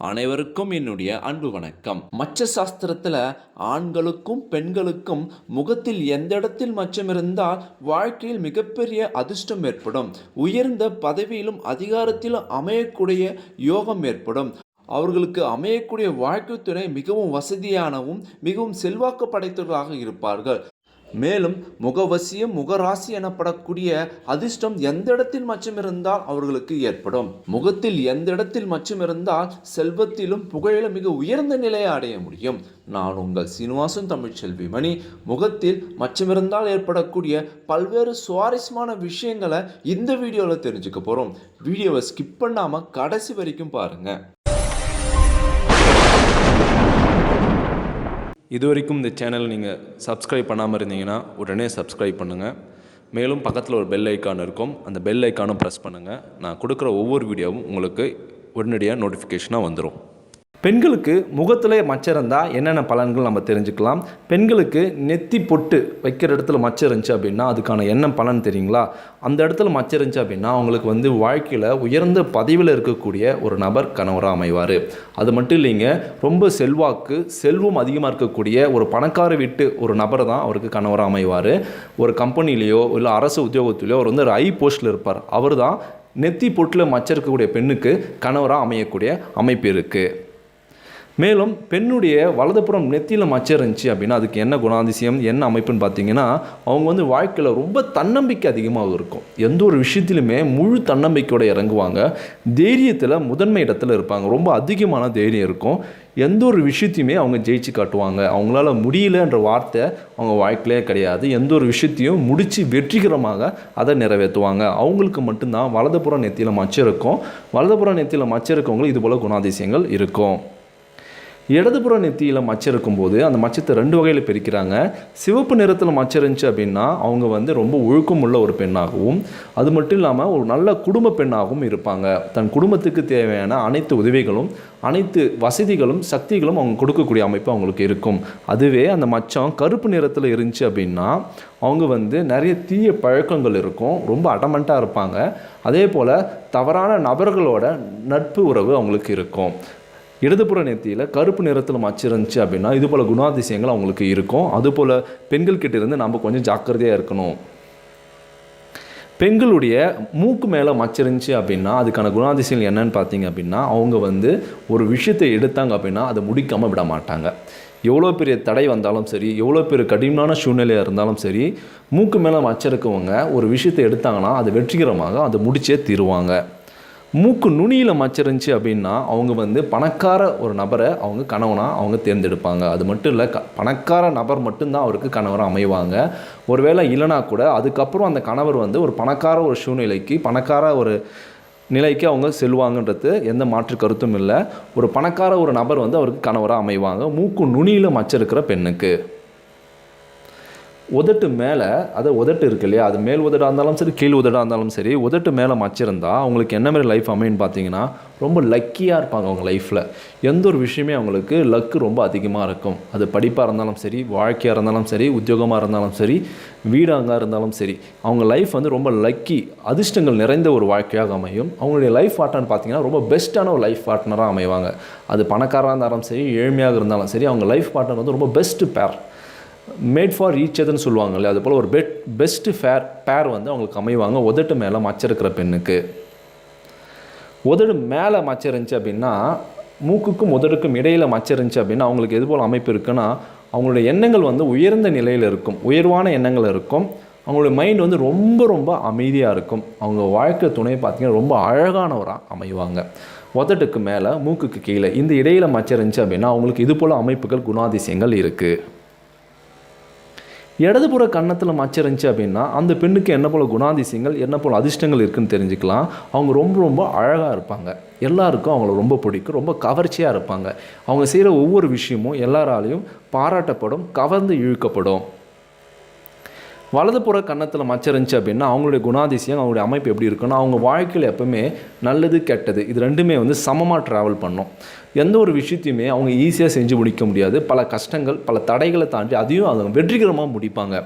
அனைவருக்கும் என்னுடைய அன்பு வணக்கம். மச்ச சாஸ்திரத்துல ஆண்களுக்கும் பெண்களுக்கும் முகத்தில் எந்த இடத்தில் மச்சம் இருந்தால் வாழ்க்கையில் மிகப்பெரிய அதிர்ஷ்டம் ஏற்படும், உயர்ந்த பதவியிலும் அதிகாரத்திலும் அமையக்கூடிய யோகம் ஏற்படும். அவர்களுக்கு அமையக்கூடிய வாழ்க்கை துணை மிகவும் வசதியானவும் மிகவும் செல்வாக்கு படைத்தவர்களாக இருப்பார்கள். மேலும் முகவசியம் முகராசி எனப்படக்கூடிய அதிர்ஷ்டம் எந்த இடத்தில் மச்சம் இருந்தால் அவர்களுக்கு ஏற்படும். முகத்தில் எந்த இடத்தில் மச்சம் இருந்தால் செல்வத்திலும் புகழிலும் மிக உயர்ந்த நிலையை அடைய முடியும். நான் உங்கள் சீனிவாசன் தமிழ்ச்செல்வி மணி. முகத்தில் மச்சம் இருந்தால் ஏற்படக்கூடிய பல்வேறு சுவாரஸ்யமான விஷயங்களை இந்த வீடியோவில் தெரிஞ்சுக்க போகிறோம். வீடியோவை ஸ்கிப் பண்ணாமல் கடைசி வரைக்கும் பாருங்கள். இது வரைக்கும் இந்த சேனல் நீங்கள் சப்ஸ்கிரைப் பண்ணாமல் இருந்தீங்கன்னா உடனே சப்ஸ்கிரைப் பண்ணுங்கள். மேலும் பக்கத்தில் ஒரு பெல் ஐக்கான் இருக்கும், அந்த பெல் ஐக்கானும் ப்ரெஸ் பண்ணுங்கள். நான் கொடுக்குற ஒவ்வொரு வீடியோவும் உங்களுக்கு உடனடியாக நோட்டிஃபிகேஷனாக வந்துடும். பெண்களுக்கு முகத்தில் மச்சம் இருந்தால் என்னென்ன பலன்கள் நம்ம தெரிஞ்சுக்கலாம். பெண்களுக்கு நெத்தி பொட்டு வைக்கிற இடத்துல மச்சம் இருந்துச்சு அப்படின்னா அதுக்கான என்ன பலன் தெரியுங்களா? அந்த இடத்துல மச்சம் இருந்துச்சு அப்படின்னா அவங்களுக்கு வாழ்க்கையில் உயர்ந்த பதவியில் இருக்கக்கூடிய ஒரு நபர் கணவராக அமைவார். அது மட்டும் இல்லைங்க, ரொம்ப செல்வம் அதிகமாக இருக்கக்கூடிய ஒரு பணக்கார வீட்டு ஒரு நபர் தான் அவருக்கு கணவராக அமைவார். ஒரு கம்பெனிலேயோ இல்லை அரசு உத்தியோகத்திலேயோ அவர் ஒரு ஹை போஸ்ட்டில் இருப்பார். அவர் தான் நெத்தி பொட்டில் மச்சம் இருக்கக்கூடிய பெண்ணுக்கு கணவராக அமையக்கூடிய அமைப்பு இருக்குது. மேலும் பெண்ணுடைய வலதுபுறம் நெத்தியில் மச்சம் இருந்துச்சு அப்படின்னா அதுக்கு என்ன குணாதிசயம், என்ன அமைப்புன்னு பார்த்தீங்கன்னா அவங்க வாழ்க்கையில் ரொம்ப தன்னம்பிக்கை அதிகமாக இருக்கும். எந்த ஒரு விஷயத்திலுமே முழு தன்னம்பிக்கையோடு இறங்குவாங்க. தைரியத்தில் முதன்மை இடத்துல இருப்பாங்க. ரொம்ப அதிகமான தைரியம் இருக்கும். எந்த ஒரு விஷயத்தையுமே அவங்க ஜெயிச்சு காட்டுவாங்க. அவங்களால முடியலன்ற வார்த்தை அவங்க வாழ்க்கையிலே கிடையாது. எந்த ஒரு விஷயத்தையும் முடித்து வெற்றிகரமாக அதை நிறைவேற்றுவாங்க. அவங்களுக்கு மட்டும்தான் வலதுபுறம் நெத்தியில் மச்சம் இருக்கும். வலதுபுறம் நெத்தியில் மச்சம் இருக்கவங்களுக்கு இது போல் குணாதிசயங்கள் இருக்கும். இடதுபுற நெத்தியில் மச்சம் இருக்கும்போது அந்த மச்சத்தை 2 வகையில் பிரிக்கிறாங்க. சிவப்பு நிறத்தில் மச்சம் இருந்துச்சு அப்படின்னா அவங்க ரொம்ப ஒழுக்கம் உள்ள ஒரு பெண்ணாகவும், அது மட்டும் இல்லாமல் ஒரு நல்ல குடும்ப பெண்ணாகவும் இருப்பாங்க. தன் குடும்பத்துக்கு தேவையான அனைத்து உதவிகளும் அனைத்து வசதிகளும் சக்திகளும் அவங்க கொடுக்கக்கூடிய அமைப்பு அவங்களுக்கு இருக்கும். அதுவே அந்த மச்சம் கருப்பு நிறத்தில் இருந்துச்சு அப்படின்னா அவங்க நிறைய தீய பழக்கங்கள் இருக்கும், ரொம்ப அடமெண்ட்டாக இருப்பாங்க. அதே போல் தவறான நபர்களோட நட்பு உறவு அவங்களுக்கு இருக்கும். இடதுபுற நெத்தியில் கருப்பு நிறத்தில் மச்சம் இருந்துச்சு அப்படின்னா இது போல் குணாதிசயங்கள் அவங்களுக்கு இருக்கும். அதுபோல் பெண்கள்கிட்ட இருந்து நம்ம கொஞ்சம் ஜாக்கிரதையாக இருக்கணும். பெண்களுடைய மூக்கு மேலே மச்சம் இருந்துச்சு அப்படின்னா அதுக்கான குணாதிசயங்கள் என்னன்னு பார்த்தீங்க அப்படின்னா அவங்க ஒரு விஷயத்தை எடுத்தாங்க அப்படின்னா அதை முடிக்காமல் விட மாட்டாங்க. எவ்வளோ பெரிய தடை வந்தாலும் சரி, எவ்வளோ பெரிய கடினமான சூழ்நிலையாக இருந்தாலும் சரி, மூக்கு மேலே மச்சம் இருக்கவங்க ஒரு விஷயத்தை எடுத்தாங்கன்னா அதை வெற்றிகரமாக அதை முடிச்சே தீருவாங்க. மூக்கு நுனியில் மச்சம் இருந்துச்சு அப்படின்னா அவங்க பணக்கார ஒரு நபரை அவங்க கணவனாக அவங்க தேர்ந்தெடுப்பாங்க. அது மட்டும் இல்லை, பணக்கார நபர் மட்டும்தான் அவருக்கு கணவராக அமைவாங்க. ஒருவேளை இல்லைனா கூட அதுக்கப்புறம் அந்த கணவர் ஒரு பணக்கார ஒரு சூழ்நிலைக்கு பணக்கார ஒரு நிலைக்கு அவங்க செல்வாங்கன்றது எந்த மாற்று கருத்தும் இல்லை. ஒரு பணக்கார ஒரு நபர் அவருக்கு கணவராக அமைவாங்க மூக்கு நுனியில் மச்சம் இருக்கிற பெண்ணுக்கு. உதட்டு மேலே, அதை உதட்டு இருக்கு இல்லையா, அது மேல் உதடாக இருந்தாலும் சரி கீழ் உதடாக இருந்தாலும் சரி, உதட்டு மேலே மச்சிருந்தால் அவங்களுக்கு என்ன மாதிரி லைஃப் அமைன்னு பார்த்தீங்கன்னா ரொம்ப லக்கியாக இருப்பாங்க. அவங்க லைஃப்பில் எந்த ஒரு விஷயமே அவங்களுக்கு லக்கு ரொம்ப அதிகமாக இருக்கும். அது படிப்பாக இருந்தாலும் சரி, வாழ்க்கையாக இருந்தாலும் சரி, உத்தியோகமாக இருந்தாலும் சரி, வீடாக இருந்தாலும் சரி, அவங்க லைஃப் ரொம்ப லக்கி அதிர்ஷ்டங்கள் நிறைந்த ஒரு வாழ்க்கையாக அமையும். அவங்களுடைய லைஃப் பார்ட்னர் பார்த்தீங்கன்னா ரொம்ப பெஸ்ட்டான ஒரு லைஃப் பார்ட்னராக அமைவாங்க. அது பணக்காராக இருந்தாலும் சரி, ஏழ்மையாக இருந்தாலும் சரி, அவங்க லைஃப் பார்ட்னர் ரொம்ப பெஸ்ட்டு பேர், மேட் ஃபார் ஈச் அதர்னு சொல்லுவாங்கல்ல, அது போல் ஒரு பெஸ்ட்டு பேர் அவங்களுக்கு அமைவாங்க உதட்டு மேலே மச்சம் இருக்கிற பெண்ணுக்கு. உதடு மேலே மச்சம் இருந்துச்சு அப்படின்னா மூக்குக்கும் உதடுக்கும் இடையில் மச்சம் இருந்துச்சு அப்படின்னா அவங்களுக்கு எது போல் அமைப்பு இருக்குன்னா அவங்களுடைய எண்ணங்கள் உயர்ந்த நிலையில் இருக்கும், உயர்வான எண்ணங்கள் இருக்கும். அவங்களுடைய மைண்ட் ரொம்ப ரொம்ப அமைதியாக இருக்கும். அவங்க வாழ்க்கை துணை பார்த்திங்கன்னா ரொம்ப அழகானவராக அமைவாங்க. உதட்டுக்கு மேலே மூக்குக்கு கீழே இந்த இடையில் மச்சம் இருந்துச்சு அப்படின்னா அவங்களுக்கு இது போல் அமைப்புகள் குணாதிசயங்கள் இருக்குது. இடதுபுற கன்னத்தில் மச்சம் இருந்துச்சு அப்படின்னா அந்த பெண்ணுக்கு என்ன போல் குணாதிசயங்கள் என்ன போல் அதிர்ஷ்டங்கள் இருக்குதுன்னு தெரிஞ்சுக்கலாம். அவங்க ரொம்ப ரொம்ப அழகாக இருப்பாங்க. எல்லாருக்கும் அவங்கள ரொம்ப பிடிக்கும், ரொம்ப கவர்ச்சியாக இருப்பாங்க. அவங்க செய்கிற ஒவ்வொரு விஷயமும் எல்லாராலையும் பாராட்டப்படும், கவர்ந்து இழுக்கப்படும். வலதுபுற கன்னத்தில் மச்சம் இருந்துச்சு அப்படின்னா அவங்களுடைய குணாதிசயம் அவங்களுடைய அமைப்பு எப்படி இருக்குன்னா அவங்க வாழ்க்கையில் எப்பவுமே நல்லது கெட்டது இது ரெண்டுமே சமமாக ட்ராவல் பண்ணும். எந்த ஒரு விஷயத்தையுமே அவங்க ஈஸியாக செஞ்சு முடிக்க முடியாது. பல கஷ்டங்கள் பல தடைகளை தாண்டி அதையும் அவங்க வெற்றிகரமாக முடிப்பாங்க.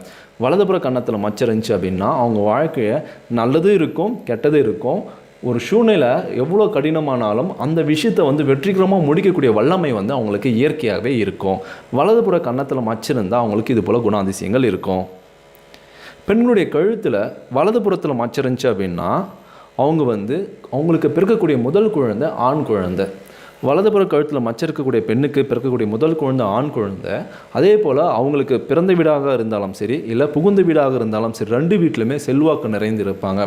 வலதுபுற கன்னத்தில் மச்சம் இருந்துச்சு அப்படின்னா அவங்க வாழ்க்கையை நல்லதும் இருக்கும் கெட்டதும் இருக்கும். ஒரு சூழ்நிலை எவ்வளோ கடினமானாலும் அந்த விஷயத்தை வந்து வெற்றிகரமாக முடிக்கக்கூடிய வல்லமை வந்து அவங்களுக்கு இயற்கையாகவே இருக்கும். வலதுபுற கன்னத்தில் மச்சிருந்தால் அவங்களுக்கு இது போல் குணாதிசயங்கள் இருக்கும். பெண்களுடைய கழுத்தில் வலதுபுறத்தில் மச்சிருந்துச்சு அப்படின்னா அவங்க வந்து அவங்களுக்கு பிறக்கக்கூடிய முதல் குழந்தை ஆண் குழந்தை. வலதுபுற கழுத்தில் மச்சம் இருக்கக்கூடிய பெண்ணுக்கு பிறக்கக்கூடிய முதல் குழந்தை ஆண் குழந்தை. அதே போல் அவங்களுக்கு பிறந்த வீடாக இருந்தாலும் சரி, இல்லை புகுந்த வீடாக இருந்தாலும் சரி, 2 வீட்டிலுமே செல்வாக்கு நிறைந்து இருப்பாங்க.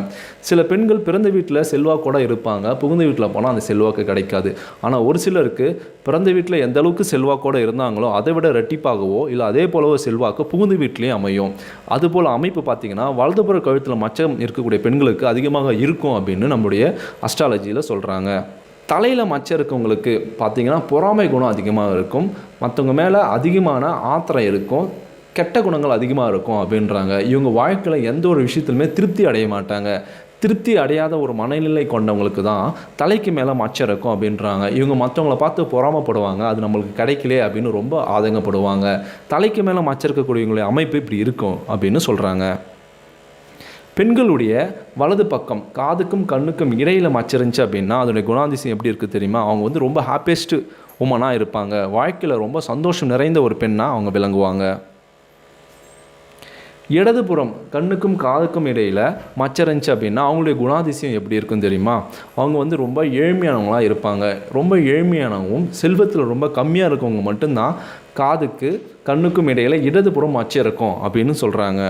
சில பெண்கள் பிறந்த வீட்டில் செல்வாக்கோடு இருப்பாங்க, புகுந்த வீட்டில் போனால் அந்த செல்வாக்கு கிடைக்காது. ஆனால் ஒரு சிலருக்கு பிறந்த வீட்டில் எந்த அளவுக்கு செல்வாக்கோடு இருந்தாங்களோ அதை விட ரெட்டிப்பாகவோ இல்லை அதே போலவோ செல்வாக்கு புகுந்த வீட்லேயும் அமையும். அதுபோல் அமைப்பு பார்த்திங்கன்னா வலதுபுற கழுத்தில் மச்சம் இருக்கக்கூடிய பெண்களுக்கு அதிகமாக இருக்கும் அப்படின்னு நம்முடைய அஸ்ட்ராலஜியில் சொல்கிறாங்க. தலையில் மச்சம் இருக்கவங்களுக்கு பார்த்திங்கன்னா பொறாமை குணம் அதிகமாக இருக்கும், மற்றவங்க மேலே அதிகமான ஆத்திரம் இருக்கும், கெட்ட குணங்கள் அதிகமாக இருக்கும் அப்படின்றாங்க. இவங்க வாழ்க்கையில் எந்த ஒரு விஷயத்துலையுமே திருப்தி அடைய மாட்டாங்க. திருப்தி அடையாத ஒரு மனநிலை கொண்டவங்களுக்கு தான் தலைக்கு மேலே மச்சம் இருக்கும் அப்படின்றாங்க. இவங்க மற்றவங்கள பார்த்து பொறாமப்படுவாங்க, அது நம்மளுக்கு கிடைக்கலே அப்படின்னு ரொம்ப ஆதங்கப்படுவாங்க. தலைக்கு மேலே மச்சம் இருக்கக்கூடியவங்களுடைய அமைப்பு இப்படி இருக்கும் அப்படின்னு சொல்கிறாங்க. பெண்களுடைய வலது பக்கம் காதுக்கும் கண்ணுக்கும் இடையில் மச்சிருந்துச்சு அப்படின்னா அதனுடைய குணாதிசயம் எப்படி இருக்குது தெரியுமா? அவங்க வந்து ரொம்ப ஹாப்பியஸ்ட்டு உமனாக இருப்பாங்க, வாழ்க்கையில் ரொம்ப சந்தோஷம் நிறைந்த ஒரு பெண்ணாக அவங்க விளங்குவாங்க. இடதுபுறம் கண்ணுக்கும் காதுக்கும் இடையில் மச்சரிஞ்சி அப்படின்னா அவங்களுடைய குணாதிசயம் எப்படி இருக்குன்னு தெரியுமா? அவங்க வந்து ரொம்ப ஏழ்மையானவங்களாக இருப்பாங்க. ரொம்ப ஏழ்மையானவங்களும் செல்வத்தில் ரொம்ப கம்மியாக இருக்கவங்க மட்டும்தான் காதுக்கு கண்ணுக்கும் இடையில் இடதுபுறம் மச்சம் இருக்கும் அப்படின்னு சொல்கிறாங்க.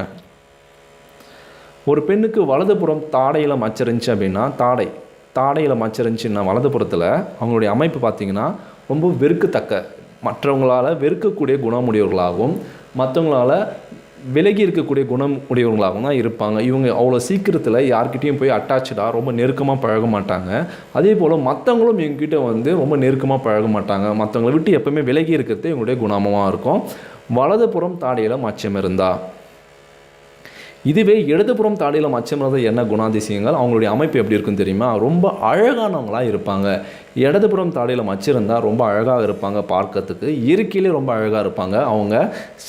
ஒரு பெண்ணுக்கு வலதுபுறம் தாடையில் மச்சரிஞ்சி அப்படின்னா தாடையில் மச்சரிஞ்சின்னா வலதுபுறத்தில் அவங்களுடைய அமைப்பு பார்த்திங்கன்னா ரொம்ப வெறுக்கத்தக்க, மற்றவங்களால் வெறுக்கக்கூடிய குணமுடையவர்களாகவும் மற்றவங்களால் விலகி இருக்கக்கூடிய குணம் உடையவங்களாகவும் தான் இருப்பாங்க. இவங்க அவ்வளோ சீக்கிரத்தில் யார்கிட்டையும் போய் அட்டாச்சாக ரொம்ப நெருக்கமாக பழக மாட்டாங்க. அதே போல் மற்றவங்களும் எங்ககிட்ட வந்து ரொம்ப நெருக்கமாக பழக மாட்டாங்க. மற்றவங்களை விட்டு எப்போவுமே விலகி இருக்கிறது இவங்களுடைய குணமாக இருக்கும் வலதுபுறம் தாடையில் மச்சம் இருந்தால். இதுவே இடதுபுறம் தாடையில் மச்சம் இருந்தால் என்ன குணாதிசயங்கள், அவங்களுடைய அமைப்பு எப்படி இருக்குன்னு தெரியுமா? ரொம்ப அழகானவங்களாக இருப்பாங்க. இடதுபுறம் தாடையில் மச்சம் இருந்தால் ரொம்ப அழகாக இருப்பாங்க, பார்க்கறதுக்கு இயற்கையிலே ரொம்ப அழகாக இருப்பாங்க. அவங்க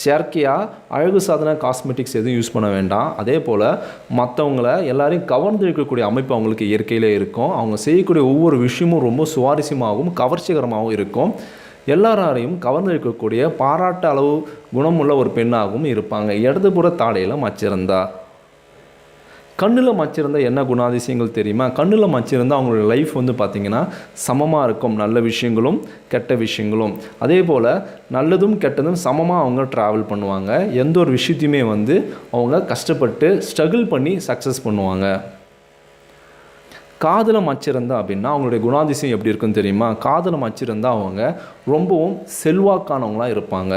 செயற்கையாக அழகு சாதன காஸ்மெட்டிக்ஸ் எதுவும் யூஸ் பண்ண வேண்டாம். அதே போல் மற்றவங்கள எல்லாரையும் கவர்ந்து இருக்கக்கூடிய அமைப்பு அவங்களுக்கு இயற்கையிலே இருக்கும். அவங்க செய்யக்கூடிய ஒவ்வொரு விஷயமும் ரொம்ப சுவாரஸ்யமாகவும் கவர்ச்சிகரமாகவும் இருக்கும். எல்லாரையும் கவர்ந்து இருக்கக்கூடிய பாராட்ட அளவு குணமுள்ள ஒரு பெண்ணாகவும் இருப்பாங்க. இடதுபுற தாடையில் மச்சிருந்தா. கண்ணில் மச்சிருந்தால் என்ன குணாதிசயங்கள் தெரியுமா? கண்ணில் மச்சிருந்தால் அவங்களோட லைஃப் வந்து பார்த்திங்கன்னா சமமாக இருக்கும், நல்ல விஷயங்களும் கெட்ட விஷயங்களும். அதே போல் நல்லதும் கெட்டதும் சமமாக அவங்க ட்ராவல் பண்ணுவாங்க. எந்த ஒரு விஷயத்தையுமே வந்து அவங்க கஷ்டப்பட்டு ஸ்ட்ரகிள் பண்ணி சக்ஸஸ் பண்ணுவாங்க. காதில் மச்சிருந்தா அப்படின்னா அவங்களுடைய குணாதிசயம் எப்படி இருக்குன்னு தெரியுமா? காதில் மச்சிருந்தா அவங்க ரொம்பவும் செல்வாக்கானவங்களாக இருப்பாங்க,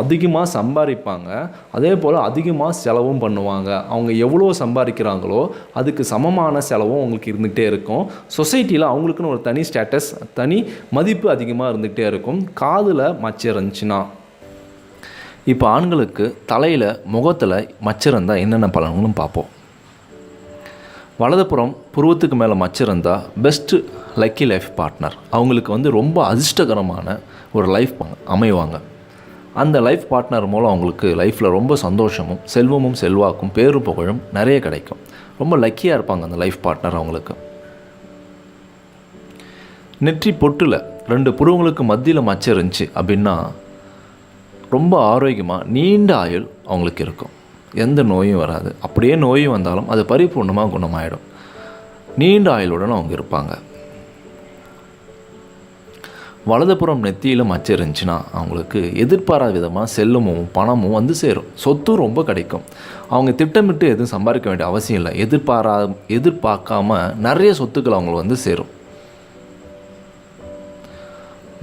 அதிகமாக சம்பாதிப்பாங்க, அதே போல் அதிகமாக செலவும் பண்ணுவாங்க. அவங்க எவ்வளோ சம்பாதிக்கிறாங்களோ அதுக்கு சமமான செலவும் அவங்களுக்கு இருந்துகிட்டே இருக்கும். சொசைட்டியில் அவங்களுக்குன்னு ஒரு தனி ஸ்டேட்டஸ், தனி மதிப்பு அதிகமாக இருந்துகிட்டே இருக்கும் காதில் மச்சிருந்துச்சுன்னா. இப்போ ஆண்களுக்கு தலையில் முகத்தில் மச்சிருந்தால் என்னென்ன பலன்களும் பார்ப்போம். வலதுபுறம் புருவத்துக்கு மேலே மச்சிருந்தால் பெஸ்ட்டு லக்கி லைஃப் பார்ட்னர், அவங்களுக்கு வந்து ரொம்ப அதிர்ஷ்டகரமான ஒரு லைஃப் அமைவாங்க. அந்த லைஃப் பார்ட்னர் மூலம் அவங்களுக்கு லைஃப்பில் ரொம்ப சந்தோஷமும் செல்வமும் செல்வாக்கும் பேரு புகழும் நிறைய கிடைக்கும். ரொம்ப லக்கியாக இருப்பாங்க அந்த லைஃப் பார்ட்னர் அவங்களுக்கு. நெற்றி பொட்டில் 2 புருவங்களுக்கு மத்தியில் மச்சம் இருந்துச்சு அப்படின்னா ரொம்ப ஆரோக்கியமாக நீண்ட ஆயுள் அவங்களுக்கு இருக்கும், எந்த நோயும் வராது. அப்படியே நோயும் வந்தாலும் அது பரிபூர்ணமாக குணமாயிடும், நீண்ட ஆயுளுடன் அவங்க இருப்பாங்க. வலதுபுறம் நெத்தியில் மச்சம் இருந்துச்சுன்னா அவங்களுக்கு எதிர்பாராத விதமாக செல்வமும் பணமும் வந்து சேரும், சொத்தும் ரொம்ப கிடைக்கும். அவங்க திட்டமிட்டு எதுவும் சம்பாதிக்க வேண்டிய அவசியம் இல்லை, எதிர்பார்க்காம நிறைய சொத்துக்கள் அவங்களுக்கு வந்து சேரும்.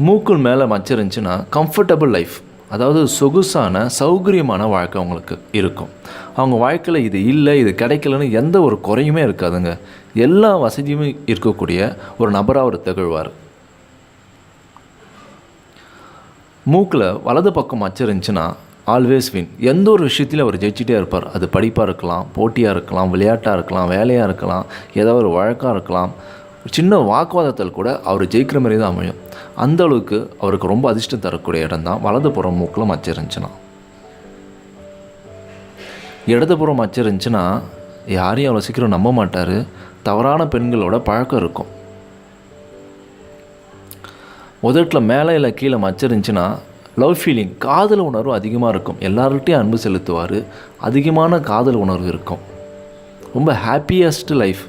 மூக்குள் மேலே மச்சம் இருந்துச்சுன்னா கம்ஃபர்டபுள் லைஃப், அதாவது சொகுசான சௌகரியமான வாழ்க்கை அவங்களுக்கு இருக்கும். அவங்க வாழ்க்கையில் இது இல்லை இது கிடைக்கலன்னு எந்த ஒரு குறையுமே இருக்காதுங்க, எல்லா வசதியுமே இருக்கக்கூடிய ஒரு நபராக அவர் திகழ்வார். மூக்கில் வலது பக்கம் மச்சம் இருந்துச்சுன்னா ஆல்வேஸ் வின், எந்த ஒரு விஷயத்திலும் அவர் ஜெயிச்சிட்டே இருப்பார். அது படிப்பாக இருக்கலாம், போட்டியாக இருக்கலாம், விளையாட்டாக இருக்கலாம், வேலையாக இருக்கலாம், ஏதாவது ஒரு வழக்காக இருக்கலாம், சின்ன வாக்குவாதத்தில் கூட அவர் ஜெயிக்கிற மாதிரி தான் அமையும். அந்த அளவுக்கு அவருக்கு ரொம்ப அதிர்ஷ்டம் தரக்கூடிய இடம் தான் வலதுபுறம் மூக்கில் மச்சம் இருந்துச்சுன்னா. இடதுபுறம் மச்சம் இருந்துச்சுன்னா யாரையும் அவ்வளோ சீக்கிரம் நம்ப மாட்டார், தவறான பெண்களோட பழக்கம் இருக்கும். உதட்டில் மேலே இல்லை கீழே மச்சம் இருந்துச்சுன்னா லவ் ஃபீலிங், காதல் உணர்வு அதிகமாக இருக்கும். எல்லார்கிட்டையும் அன்பு செலுத்துவார், அதிகமான காதல் உணர்வு இருக்கும். ரொம்ப ஹாப்பியஸ்ட் லைஃப்.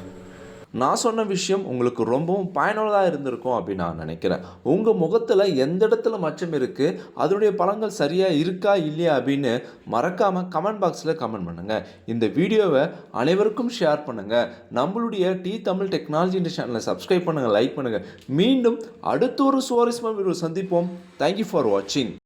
நான் சொன்ன விஷயம் உங்களுக்கு ரொம்பவும் பயனுள்ளதாக இருந்திருக்கும் அப்படின்னு நான் நினைக்கிறேன். உங்கள் முகத்தில் எந்த இடத்துல மச்சம் இருக்குது, அதனுடைய பலன்கள் சரியாக இருக்கா இல்லையா அப்படின்னு மறக்காமல் கமெண்ட் பாக்ஸில் கமெண்ட் பண்ணுங்கள். இந்த வீடியோவை அனைவருக்கும் ஷேர் பண்ணுங்கள். நம்மளுடைய தமிழ் டெக்னாலஜி இந்த சேனலை சப்ஸ்கிரைப் பண்ணுங்கள், லைக் பண்ணுங்கள். மீண்டும் அடுத்த ஒரு சுவாரஸ்யமான வீடியோ சந்திப்போம். தேங்க்யூ ஃபார் வாட்சிங்.